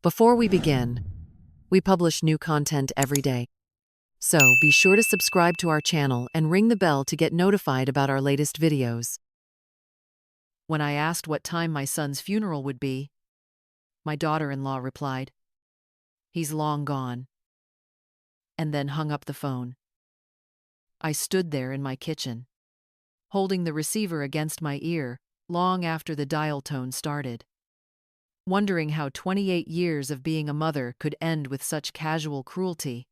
Before we begin, we publish new content every day. So be sure to subscribe to our channel and ring the bell to get notified about our latest videos. When I asked what time my son's funeral would be, my daughter-in-law replied, "He's long gone," and then hung up the phone. I stood there in my kitchen, holding the receiver against my ear long after the dial tone started, wondering how 28 years of being a mother could end with such casual cruelty.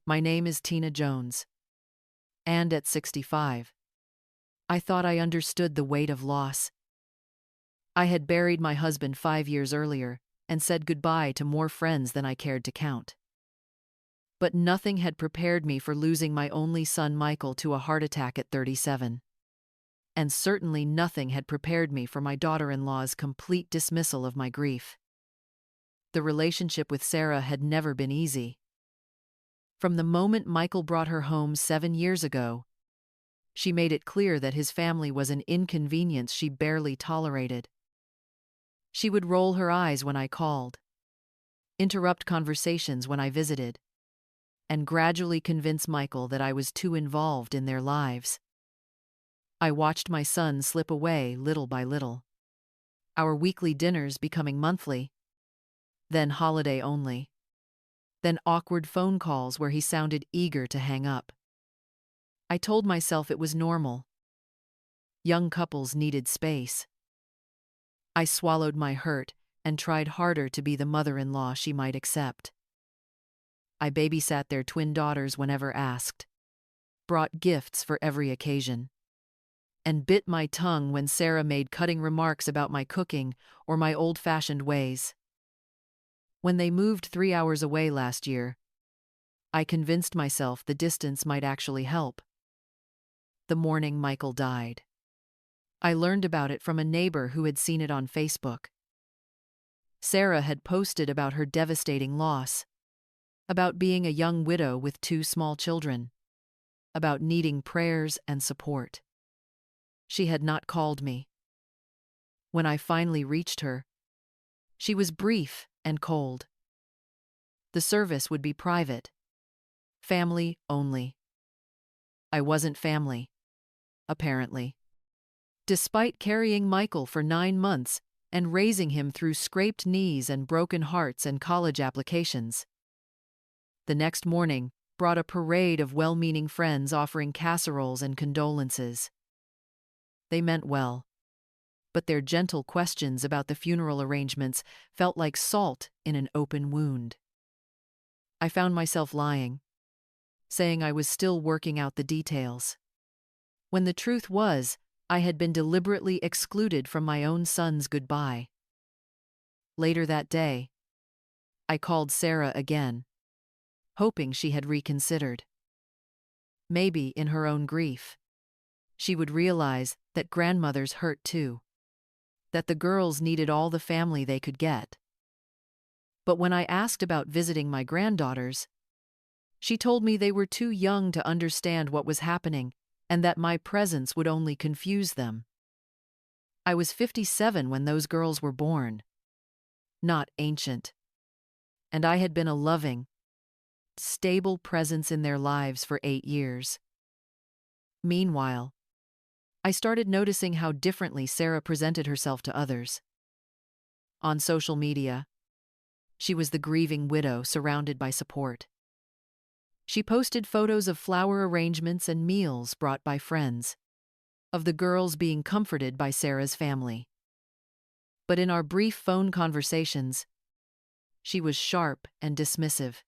My name is Tina Jones, and at 65, I thought I understood the weight of loss. I had buried my husband 5 years earlier and said goodbye to more friends than I cared to count. But nothing had prepared me for losing my only son Michael to a heart attack at 37. And certainly nothing had prepared me for my daughter-in-law's complete dismissal of my grief. The relationship with Sarah had never been easy. From the moment Michael brought her home 7 years ago, she made it clear that his family was an inconvenience she barely tolerated. She would roll her eyes when I called, interrupt conversations when I visited, and gradually convince Michael that I was too involved in their lives. I watched my son slip away little by little, our weekly dinners becoming monthly, then holiday only, then awkward phone calls where he sounded eager to hang up. I told myself it was normal. Young couples needed space. I swallowed my hurt and tried harder to be the mother-in-law she might accept. I babysat their twin daughters whenever asked, brought gifts for every occasion, and bit my tongue when Sarah made cutting remarks about my cooking or my old-fashioned ways. When they moved 3 hours away last year, I convinced myself the distance might actually help. The morning Michael died, I learned about it from a neighbor who had seen it on Facebook. Sarah had posted about her devastating loss, about being a young widow with 2 small children, about needing prayers and support. She had not called me. When I finally reached her, she was brief and cold. The service would be private, family only. I wasn't family, apparently. Despite carrying Michael for 9 months and raising him through scraped knees and broken hearts and college applications. The next morning brought a parade of well-meaning friends offering casseroles and condolences. They meant well, but their gentle questions about the funeral arrangements felt like salt in an open wound. I found myself lying, saying I was still working out the details, when the truth was I had been deliberately excluded from my own son's goodbye. Later that day, I called Sarah again, hoping she had reconsidered. Maybe in her own grief, she would realize that grandmothers hurt too, that the girls needed all the family they could get. But when I asked about visiting my granddaughters, she told me they were too young to understand what was happening and that my presence would only confuse them. I was 57 when those girls were born, not ancient, and I had been a loving, stable presence in their lives for 8 years. Meanwhile, I started noticing how differently Sarah presented herself to others. On social media, she was the grieving widow surrounded by support. She posted photos of flower arrangements and meals brought by friends, of the girls being comforted by Sarah's family. But in our brief phone conversations, she was sharp and dismissive,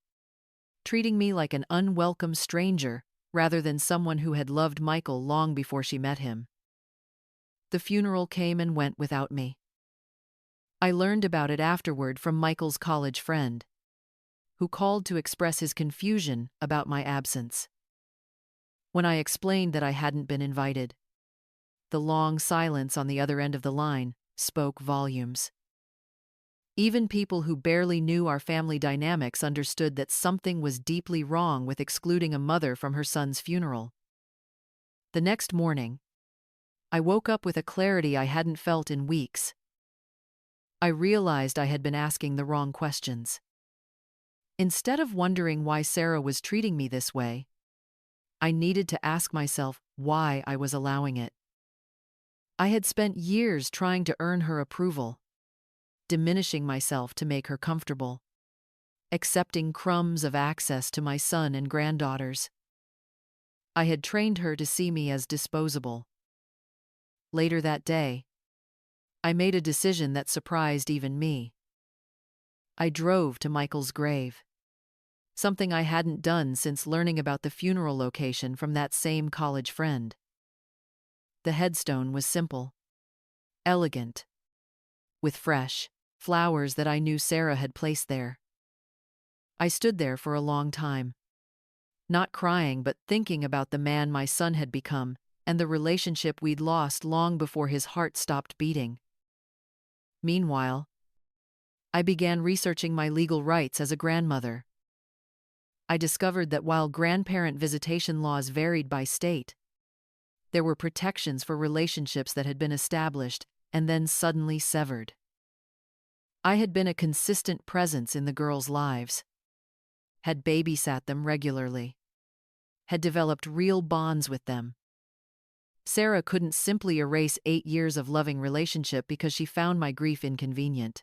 treating me like an unwelcome stranger rather than someone who had loved Michael long before she met him. The funeral came and went without me. I learned about it afterward from Michael's college friend, who called to express his confusion about my absence. When I explained that I hadn't been invited, the long silence on the other end of the line spoke volumes. Even people who barely knew our family dynamics understood that something was deeply wrong with excluding a mother from her son's funeral. The next morning, I woke up with a clarity I hadn't felt in weeks. I realized I had been asking the wrong questions. Instead of wondering why Sarah was treating me this way, I needed to ask myself why I was allowing it. I had spent years trying to earn her approval, diminishing myself to make her comfortable, accepting crumbs of access to my son and granddaughters. I had trained her to see me as disposable. Later that day, I made a decision that surprised even me. I drove to Michael's grave, something I hadn't done since learning about the funeral location from that same college friend. The headstone was simple, elegant, with fresh flowers that I knew Sarah had placed there. I stood there for a long time, not crying but thinking about the man my son had become and the relationship we'd lost long before his heart stopped beating. Meanwhile, I began researching my legal rights as a grandmother. I discovered that while grandparent visitation laws varied by state, there were protections for relationships that had been established and then suddenly severed. I had been a consistent presence in the girls' lives, had babysat them regularly, had developed real bonds with them. Sarah couldn't simply erase 8 years of loving relationship because she found my grief inconvenient.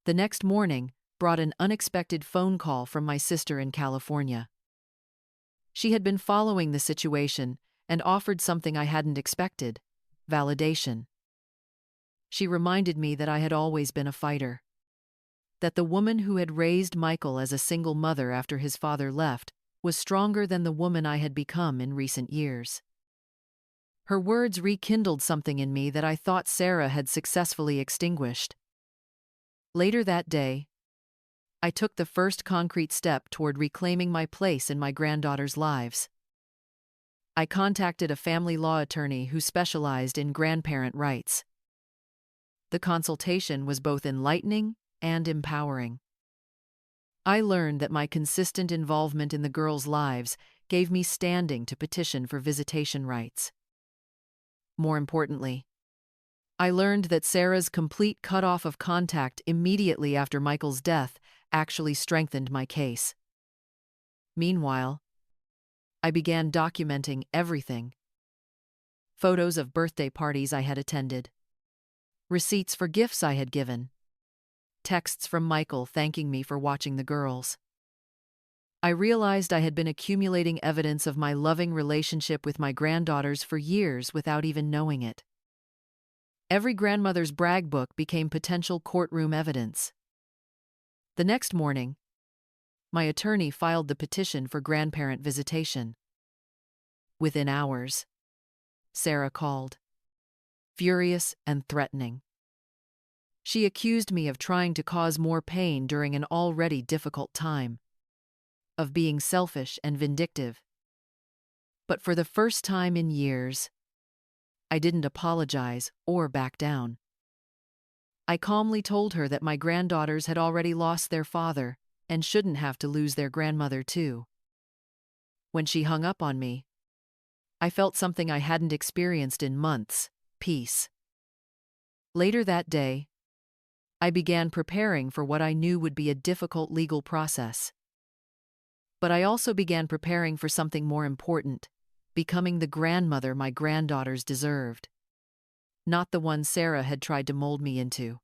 The next morning brought an unexpected phone call from my sister in California. She had been following the situation and offered something I hadn't expected: validation. She reminded me that I had always been a fighter, that the woman who had raised Michael as a single mother after his father left was stronger than the woman I had become in recent years. Her words rekindled something in me that I thought Sarah had successfully extinguished. Later that day, I took the first concrete step toward reclaiming my place in my granddaughters' lives. I contacted a family law attorney who specialized in grandparent rights. The consultation was both enlightening and empowering. I learned that my consistent involvement in the girls' lives gave me standing to petition for visitation rights. More importantly, I learned that Sarah's complete cutoff of contact immediately after Michael's death actually strengthened my case. Meanwhile, I began documenting everything: photos of birthday parties I had attended, receipts for gifts I had given, texts from Michael thanking me for watching the girls. I realized I had been accumulating evidence of my loving relationship with my granddaughters for years without even knowing it. Every grandmother's brag book became potential courtroom evidence. The next morning, my attorney filed the petition for grandparent visitation. Within hours, Sarah called, furious and threatening. She accused me of trying to cause more pain during an already difficult time, of being selfish and vindictive. But for the first time in years, I didn't apologize or back down. I calmly told her that my granddaughters had already lost their father and shouldn't have to lose their grandmother too. When she hung up on me, I felt something I hadn't experienced in months: peace. Later that day, I began preparing for what I knew would be a difficult legal process. But I also began preparing for something more important: becoming the grandmother my granddaughters deserved, not the one Sarah had tried to mold me into.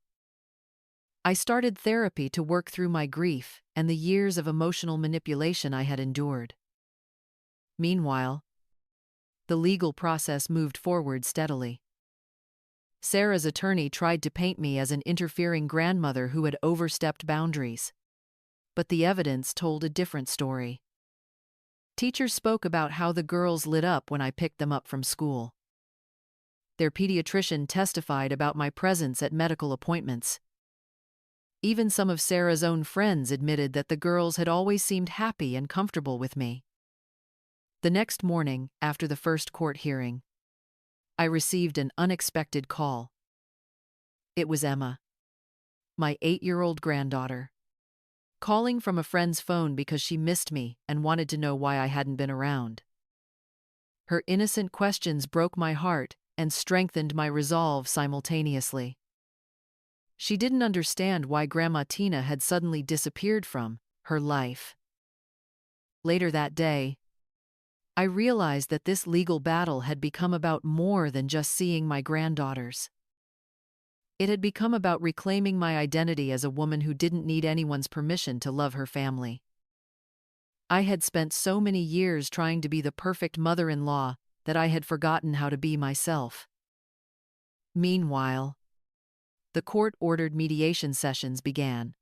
I started therapy to work through my grief and the years of emotional manipulation I had endured. Meanwhile, the legal process moved forward steadily. Sarah's attorney tried to paint me as an interfering grandmother who had overstepped boundaries, but the evidence told a different story. Teachers spoke about how the girls lit up when I picked them up from school. Their pediatrician testified about my presence at medical appointments. Even some of Sarah's own friends admitted that the girls had always seemed happy and comfortable with me. The next morning, after the first court hearing, I received an unexpected call. It was Emma, my 8-year-old granddaughter, calling from a friend's phone because she missed me and wanted to know why I hadn't been around. Her innocent questions broke my heart and strengthened my resolve simultaneously. She didn't understand why Grandma Tina had suddenly disappeared from her life. Later that day, I realized that this legal battle had become about more than just seeing my granddaughters. It had become about reclaiming my identity as a woman who didn't need anyone's permission to love her family. I had spent so many years trying to be the perfect mother-in-law that I had forgotten how to be myself. Meanwhile, the court-ordered mediation sessions began.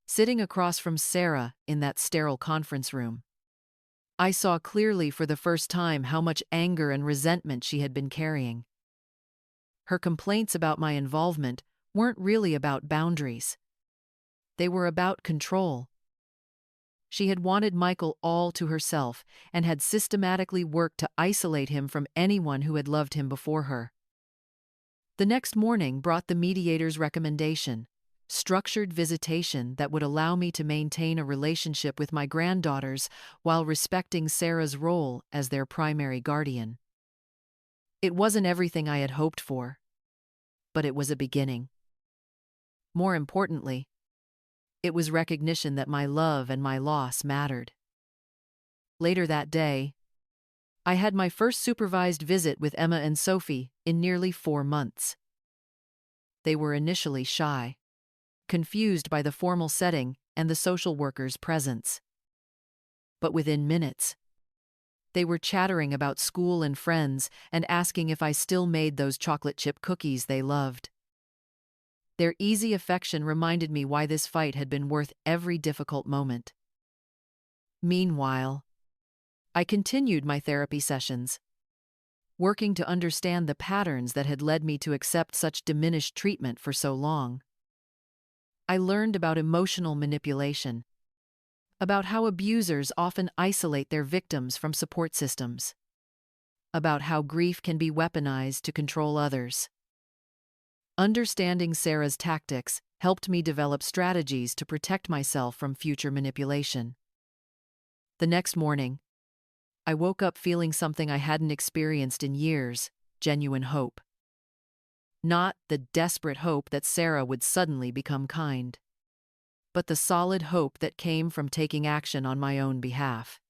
Sitting across from Sarah in that sterile conference room, I saw clearly for the first time how much anger and resentment she had been carrying. Her complaints about my involvement weren't really about boundaries. They were about control. She had wanted Michael all to herself and had systematically worked to isolate him from anyone who had loved him before her. The next morning brought the mediator's recommendation: structured visitation that would allow me to maintain a relationship with my granddaughters while respecting Sarah's role as their primary guardian. It wasn't everything I had hoped for, but it was a beginning. More importantly, it was recognition that my love and my loss mattered. Later that day, I had my first supervised visit with Emma and Sophie in nearly 4 months. They were initially shy, confused by the formal setting and the social worker's presence. But within minutes, they were chattering about school and friends and asking if I still made those chocolate chip cookies they loved. Their easy affection reminded me why this fight had been worth every difficult moment. Meanwhile, I continued my therapy sessions, working to understand the patterns that had led me to accept such diminished treatment for so long. I learned about emotional manipulation, about how abusers often isolate their victims from support systems, about how grief can be weaponized to control others. Understanding Sarah's tactics helped me develop strategies to protect myself from future manipulation. The next morning, I woke up feeling something I hadn't experienced in years: genuine hope. Not the desperate hope that Sarah would suddenly become kind, but the solid hope that came from taking action on my own behalf.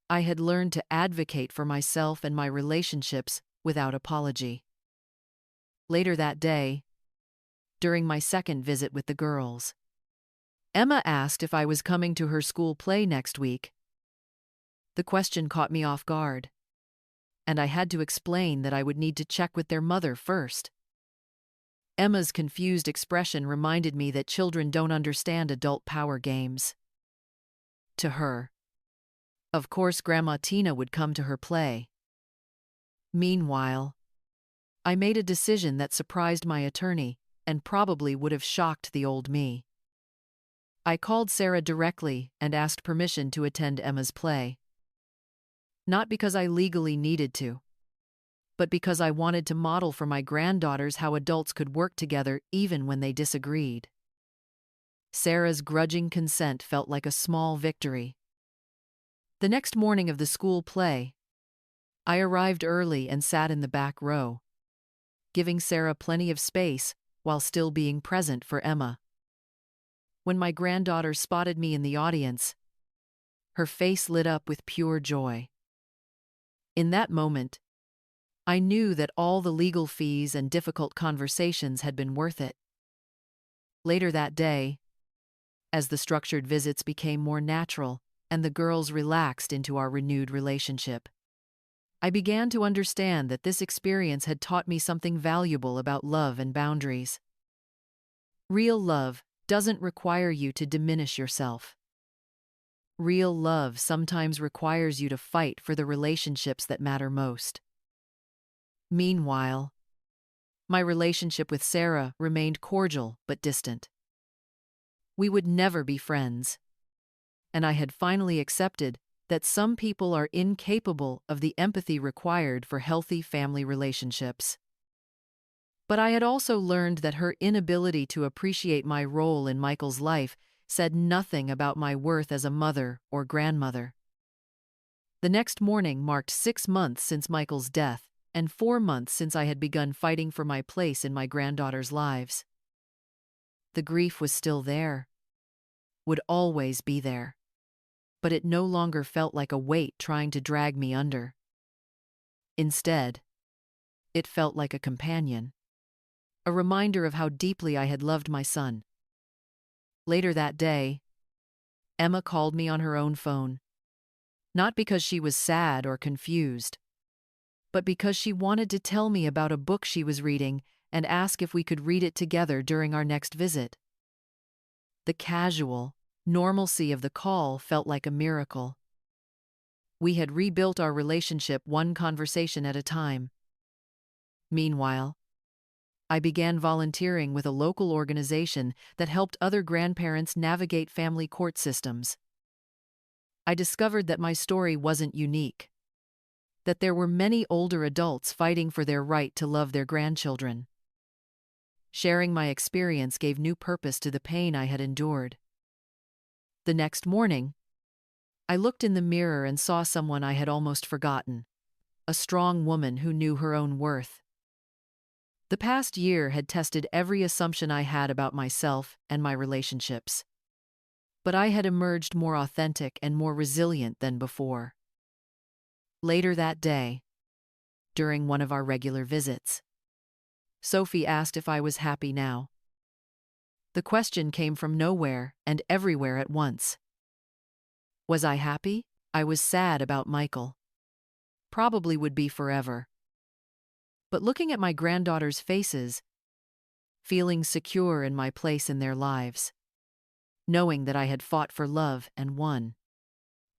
I had learned to advocate for myself and my relationships without apology. Later that day, during my second visit with the girls, Emma asked if I was coming to her school play next week. The question caught me off guard, and I had to explain that I would need to check with their mother first. Emma's confused expression reminded me that children don't understand adult power games. To her, of course, Grandma Tina would come to her play. Meanwhile, I made a decision that surprised my attorney and probably would have shocked the old me. I called Sarah directly and asked permission to attend Emma's play. Not because I legally needed to, but because I wanted to model for my granddaughters how adults could work together even when they disagreed. Sarah's grudging consent felt like a small victory. The next morning of the school play, I arrived early and sat in the back row, giving Sarah plenty of space while still being present for Emma. When my granddaughter spotted me in the audience, her face lit up with pure joy. In that moment, I knew that all the legal fees and difficult conversations had been worth it. Later that day, as the structured visits became more natural and the girls relaxed into our renewed relationship, I began to understand that this experience had taught me something valuable about love and boundaries. Real love doesn't require you to diminish yourself. Real love sometimes requires you to fight for the relationships that matter most. Meanwhile, my relationship with Sarah remained cordial but distant. We would never be friends, and I had finally accepted that some people are incapable of the empathy required for healthy family relationships. But I had also learned that her inability to appreciate my role in Michael's life said nothing about my worth as a mother or grandmother. The next morning marked 6 months since Michael's death, and 4 months since I had begun fighting for my place in my granddaughters' lives. The grief was still there, would always be there, but it no longer felt like a weight trying to drag me under. Instead, it felt like a companion, a reminder of how deeply I had loved my son. Later that day, Emma called me on her own phone, not because she was sad or confused, but because she wanted to tell me about a book she was reading and ask if we could read it together during our next visit. The casual normalcy of the call felt like a miracle. We had rebuilt our relationship one conversation at a time. Meanwhile, I began volunteering with a local organization that helped other grandparents navigate family court systems. I discovered that my story wasn't unique, that there were many older adults fighting for their right to love their grandchildren. Sharing my experience gave new purpose to the pain I had endured. The next morning, I looked in the mirror and saw someone I had almost forgotten, a strong woman who knew her own worth. The past year had tested every assumption I had about myself and my relationships. But I had emerged more authentic and more resilient than before. Later that day, during one of our regular visits, Sophie asked if I was happy now. The question came from nowhere and everywhere at once. Was I happy? I was sad about Michael. Probably would be forever. But looking at my granddaughters' faces, feeling secure in my place in their lives, knowing that I had fought for love and won,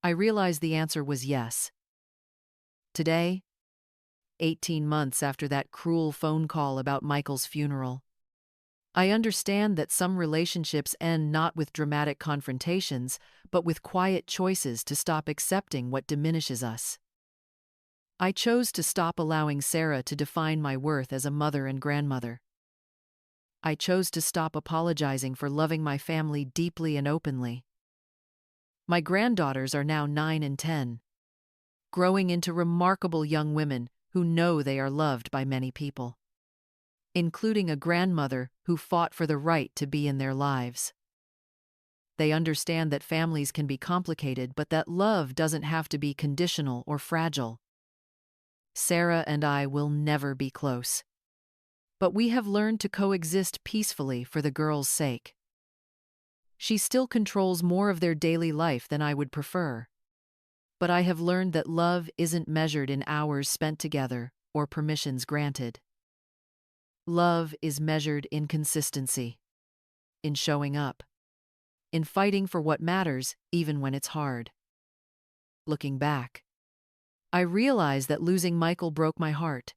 I realized the answer was yes. Today, 18 months after that cruel phone call about Michael's funeral, I understand that some relationships end not with dramatic confrontations, but with quiet choices to stop accepting what diminishes us. I chose to stop allowing Sarah to define my worth as a mother and grandmother. I chose to stop apologizing for loving my family deeply and openly. My granddaughters are now 9 and 10, growing into remarkable young women who know they are loved by many people, including a grandmother who fought for the right to be in their lives. They understand that families can be complicated, but that love doesn't have to be conditional or fragile. Sarah and I will never be close, but we have learned to coexist peacefully for the girls' sake. She still controls more of their daily life than I would prefer, but I have learned that love isn't measured in hours spent together or permissions granted. Love is measured in consistency, in showing up, in fighting for what matters even when it's hard. Looking back, I realize that losing Michael broke my heart.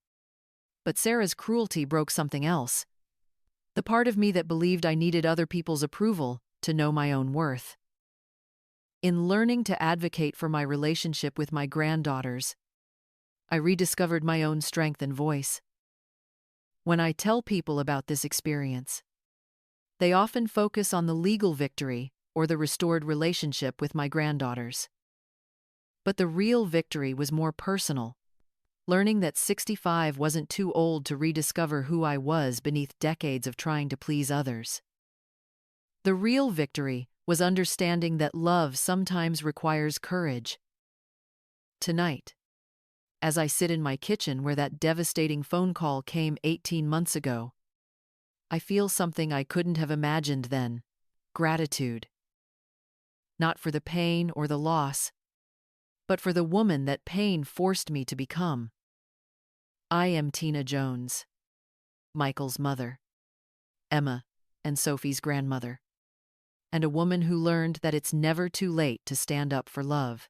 But Sarah's cruelty broke something else. The part of me that believed I needed other people's approval to know my own worth. In learning to advocate for my relationship with my granddaughters, I rediscovered my own strength and voice. When I tell people about this experience, they often focus on the legal victory or the restored relationship with my granddaughters. But the real victory was more personal, learning that 65 wasn't too old to rediscover who I was beneath decades of trying to please others. The real victory was understanding that love sometimes requires courage. Tonight, as I sit in my kitchen where that devastating phone call came 18 months ago, I feel something I couldn't have imagined then: gratitude. Not for the pain or the loss, but for the woman that pain forced me to become. I am Tina Jones, Michael's mother, Emma and Sophie's grandmother, and a woman who learned that it's never too late to stand up for love.